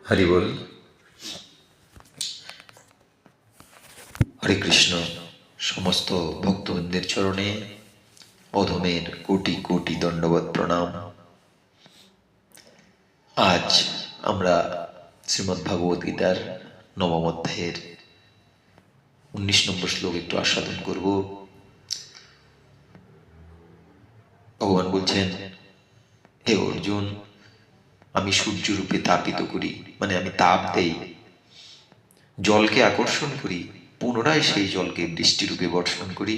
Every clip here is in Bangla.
হরি বল। হরে কৃষ্ণ। সমস্ত ভক্তবৃন্দের চরণে অধমের কোটি কোটি দণ্ডবৎ প্রণাম। আজ আমরা শ্রীমদ্ ভাগবত গীতার নবম অধ্যায়ের 19 নম্বর শ্লোক একটু আস্বাদন করব। ভগবান বলছেন, হে অর্জুন, আমি সূর্যরূপে তাপিত করি, মানে আমি তাপ দেই, জলকে আকর্ষণ করি, পুনরায় সেই জলকে বৃষ্টিরূপে বর্ষণ করি।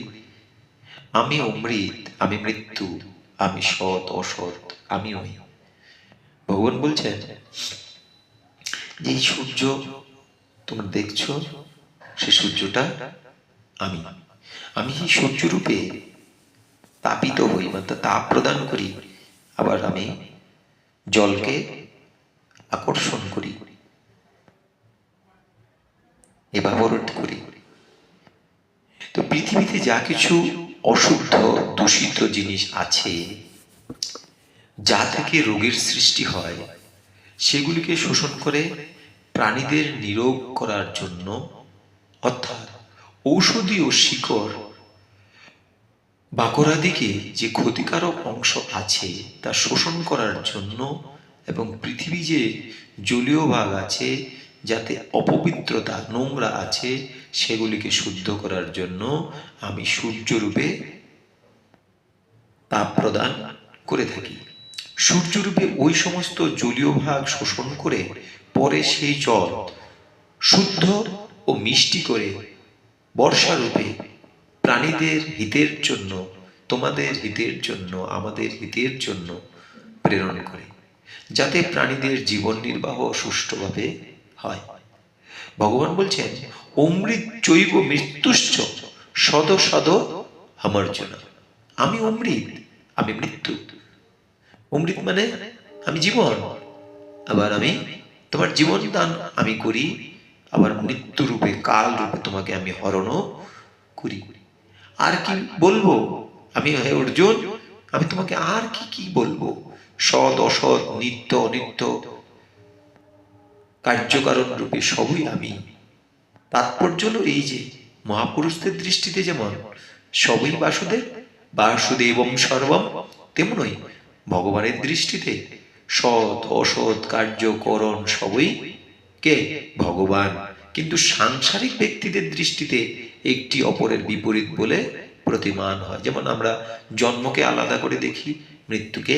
আমি অমৃত, আমি মৃত্যু, আমি সৎ অসৎ, আমি ওই। ভগবান বলছেন যে এই সূর্য তোমরা দেখছো, সে সূর্যটা আমি। আমি এই সূর্যরূপে তাপিত হই, মানে তাপ প্রদান করি, আবার আমি জলকে আকর্ষণ করি, এভাবরোধ করি। তো পৃথিবীতে যা কিছু অশুদ্ধ দূষিত জিনিস আছে, যা থেকে রোগের সৃষ্টি হয়, সেগুলিকে শোষণ করে প্রাণীদের নিরোগ করার জন্য, অর্থাৎ ঔষধি ও শিকড় বাকরাদিকে যে ক্ষতিকারক অংশ আছে তা শোষণ করার জন্য, এবং পৃথিবী যে জলীয় ভাগ আছে যাতে অপবিত্রতা নোংরা আছে সেগুলিকে শুদ্ধ করার জন্য আমি সূর্যরূপে তাপ প্রদান করে থাকি। সূর্যরূপে ওই সমস্ত জলীয় ভাগ শোষণ করে পরে সেই জল শুদ্ধ ও মিষ্টি করে বর্ষারূপে প্রাণীদের হিতের জন্য, তোমাদের হিতের জন্য, আমাদের হিতের জন্য প্রেরণ করে, যাতে প্রাণীদের জীবন নির্বাহ সুষ্ঠুভাবে হয়। ভগবান বলছেন, অমৃত চৈব মৃত্যুশ্চ সদ সদ অমর্জুন। আমি অমৃত, আমি মৃত্যু। অমৃত মানে আমি জীবন, আবার আমি তোমার জীবন দান আমি করি, আবার মৃত্যু রূপে কাল রূপে তোমাকে আমি হরণও করি। আর কি বলবো আমি, হে অর্জুন, আমি তোমাকে আর কি কি বলবো? সৎ অসৎ, নিত্য অনিত্য, কার্যকারণ রূপে সবই আমি। তাৎপর্য হলো এই যে মহাপুরুষদের দৃষ্টিতে যেমন সবই বাসুদেব, বাসুদেবম সর্বম, তেমনই ভগবানের দৃষ্টিতে সৎ অসৎ কার্যকরণ সবই কে? ভগবান। কিন্তু সাংসারিক ব্যক্তিদের দৃষ্টিতে একটি অপরের বিপরীত বলে প্রতিমান হয়। যেমন আমরা জন্মকে আলাদা করে দেখি, মৃত্যুকে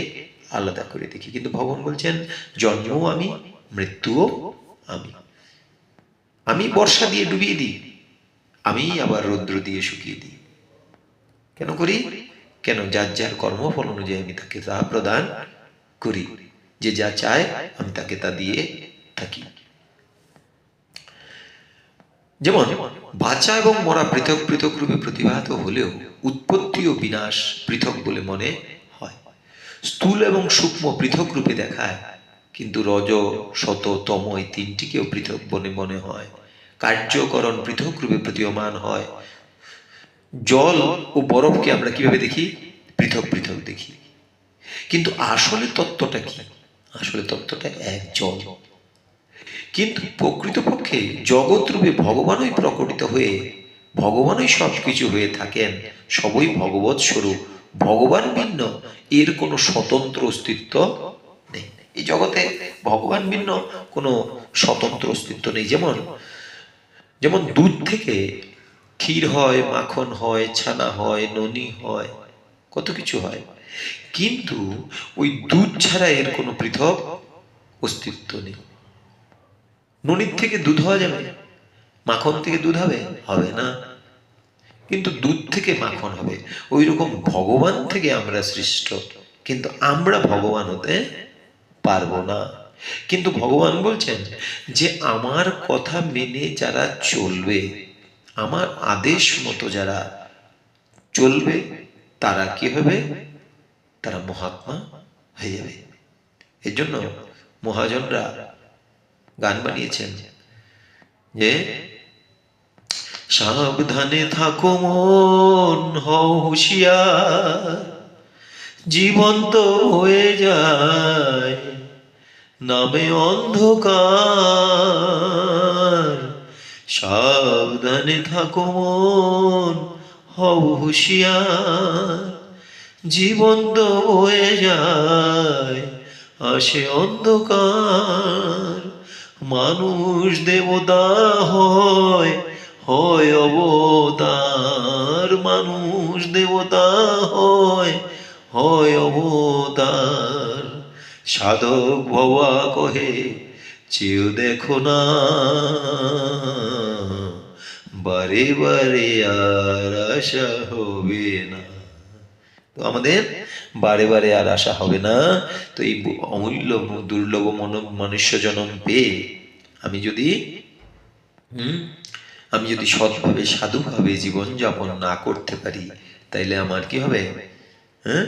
আলাদা করে দেখি, কিন্তু ভগবান বলছেন জন্মও আমি, মৃত্যুও আমি। আমি বর্ষা দিয়ে ডুবিয়ে দিই, আমি আবার রৌদ্র দিয়ে শুকিয়ে দিই। কেন করি? কেন? যার যার কর্মফল অনুযায়ী আমি তাকে তা প্রদান করি। যে যা চায় আমি তাকে তা দিয়ে থাকি। যেমন বাঁচা এবং মরা পৃথক পৃথক রূপে প্রতিভাত হলেও উৎপত্তি ও বিনাশ পৃথক বলে মনে হয়। স্থূল এবং সূক্ষ্ম পৃথক রূপে দেখায়, কিন্তু রজ শত তম এই তিনটিকেও পৃথক বলে মনে হয়। কার্যকরণ পৃথক রূপে প্রতীয়মান হয়। জল ও বরফকে আমরা কিভাবে দেখি? পৃথক পৃথক দেখি, কিন্তু আসলে তত্ত্বটা কি? আসলে তত্ত্বটা এক, জল। কিন্তু প্রকৃতপক্ষে জগৎ রূপে ভগবানই প্রকটিত হয়ে, ভগবানই সবকিছু হয়ে থাকেন, সবই ভগবৎ স্বরূপ। ভগবান ভিন্ন এর কোনো স্বতন্ত্র অস্তিত্ব নেই। এই জগতে ভগবান ভিন্ন কোনো স্বতন্ত্র অস্তিত্ব নেই। যেমন যেমন দুধ থেকে ক্ষীর হয়, মাখন হয়, ছানা হয়, ননি হয়, কত কিছু হয়, কিন্তু ওই দুধ ছাড়া এর কোনো পৃথক অস্তিত্ব নেই। ননির থেকে দুধ হওয়া যাবে? মাখন থেকে দুধ হবে? হবে না। কিন্তু দুধ থেকে মাখন হবে। ওই রকম ভগবান থেকে আমরা সৃষ্ট, কিন্তু আমরা ভগবান হতে পারবো না। কিন্তু ভগবান বলছেন যে আমার কথা মেনে যারা চলবে, আমার আদেশ মতো যারা চলবে, তারা কি হবে? তারা মহাত্মা হয়ে যাবে। এর জন্য মহাজনরা গান বানিয়েছেন যে সাবধানে থাকো মন, হও হুঁশিয়ার, জীবন তো হয়ে যায়, নামে অন্ধকার। সাবধানে থাকো মন, হও হুঁশিয়ার। জীবন তো বয়ে যায়, আসে অন্ধকার। মানুষ দেবতা হয়, হয় অবতার। মানুষ দেবতা হয়, হয় অবতার। সাধক ভবা কহে, চেয়েও দেখো না, বারে বারে আর আশা হবে না। তো আমাদের বারে বারে আর আশা হবে না। তো এই অমূল্য দুর্লভ মনুষ্য জন্ম পেয়ে আমি যদি আমি যদি সৎভাবে সাধুভাবে জীবনযাপন না করতে পারি, তাইলে আমার কি হবে? হ্যাঁ,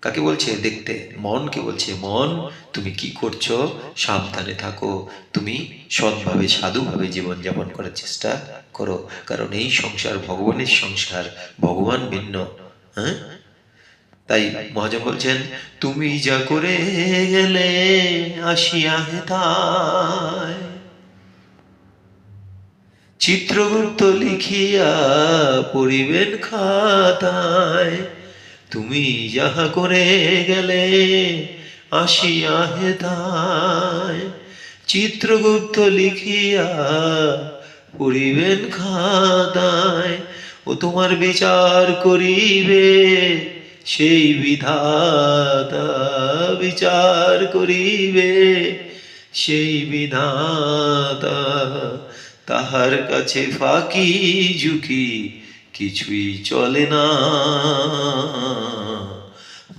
কাকে বলছে দেখতে? মনকে বলছে, মন তুমি কি করছো? সাবধানে থাকো, তুমি সৎভাবে সাধুভাবে জীবনযাপন করার চেষ্টা করো। কারণ এই সংসার ভগবানের সংসার, ভগবান ভিন্ন। হ্যাঁ, তাই মহাজন বলছেন, তুমি যা করে গেলে আসিয়া হেথায়, চিত্রগুপ্ত লিখিয়া পড়িবেন খাতায়। তুমি যাহা করে গেলে আসিয়া হেথায়, চিত্রগুপ্ত লিখিয়া পড়িবেন খাতায়। ও তোমার বিচার করিবে সেই বিধাতা, বিচার করিবে সেই বিধাতা। তাহার কাছে ফাঁকি ঝুঁকি কিছুই চলে না,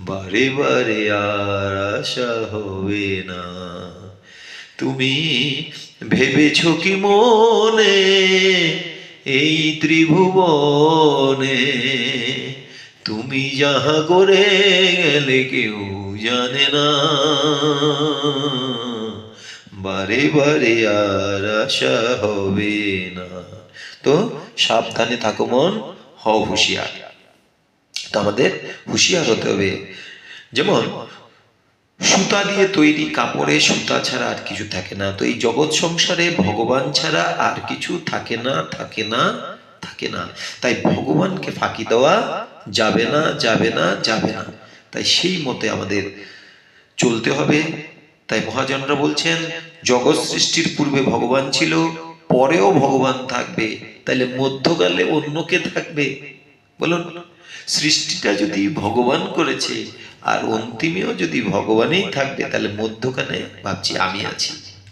বারে বারে আর আশা হবে না। তুমি ভেবেছ কি মনে এই ত্রিভুবনে, তুমি যাহা করে গেলে কেউ জানে না, বারে বারে আর আশা হবে না। তো সাবধানে থাকো মন, হও হুঁশিয়ার। তো আমাদের হুঁশিয়ার হতে হবে। যেমন সুতা দিয়ে তৈরি কাপড়ে সুতা ছাড়া আর কিছু থাকে না। তো এই জগৎ সংসারে ভগবান ছাড়া আর কিছু থাকে না, থাকে না, থাকে না। তাই ভগবানকে ফাঁকি দেওয়া যাবে না, যাবে না, যাবে না। তাই সেই মতে আমাদের চলতে হবে। তাই মহাজনরা বলছেন, জগৎ সৃষ্টির পূর্বে ভগবান ছিল, পরেও ভগবান থাকবে। তাইলে মধ্যকালে অন্য কে থাকবে বলুন? সৃষ্টিটা যদি ভগবান করেছে আর অন্তিমেও যদি ভগবানই থাকবে, তাহলে মধ্যখানে ভাবছি আমি আছি,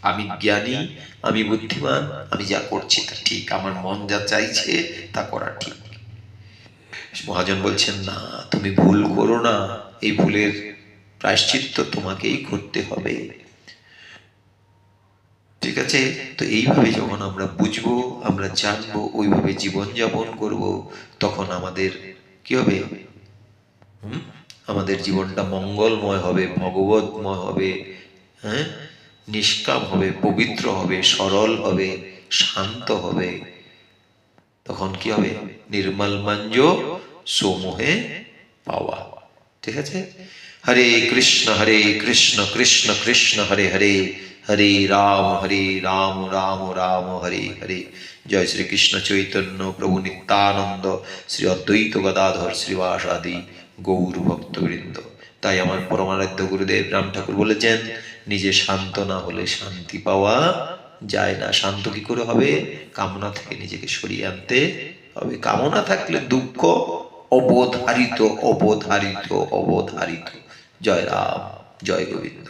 আমি জ্ঞানী, আমি বুদ্ধিমান, আমি যা করছি তা ঠিক, আমার মন যা চাইছে তা করা ঠিক। মহাজন বলছেন, না, তুমি ভুল করো না, এই ভুলের প্রায়শ্চিত্ত তোমাকেই করতে হবে। ঠিক আছে? তো এইভাবে যখন আমরা বুঝবো, আমরা জানবো, ওইভাবে জীবনযাপন করব, তখন আমাদের কি হবে? আমাদের জীবনটা মঙ্গলময় হবে, ভগবতময় হবে। হ্যাঁ, নিষ্কাম হবে, পবিত্র হবে, সরল হবে, শান্ত হবে। তখন কি হবে? নির্মল মঞ্জ সোমোহে পাওয়া। ঠিক আছে? হরে কৃষ্ণ কৃষ্ণ কৃষ্ণ হরে হরে, হরে রাম রাম রাম হরে হরে। জয় শ্রী কৃষ্ণ চৈতন্য প্রভু নিত্যানন্দ, শ্রী অদ্বৈত গদাধর শ্রীবাসাদি গৌর ভক্তবৃন্দ। তাই আমার পরমারাধ্য গুরুদেব রাম ঠাকুর বলেছেন, নিজে শান্ত না হলে শান্তি পাওয়া যায় না। শান্ত কি করে হবে? কামনা থেকে নিজেকে সরিয়ে আনতে হবে। কামনা থাকলে দুঃখ অবধারিত, অবধারিত, অবধারিত। জয় রাম, জয় গোবিন্দ।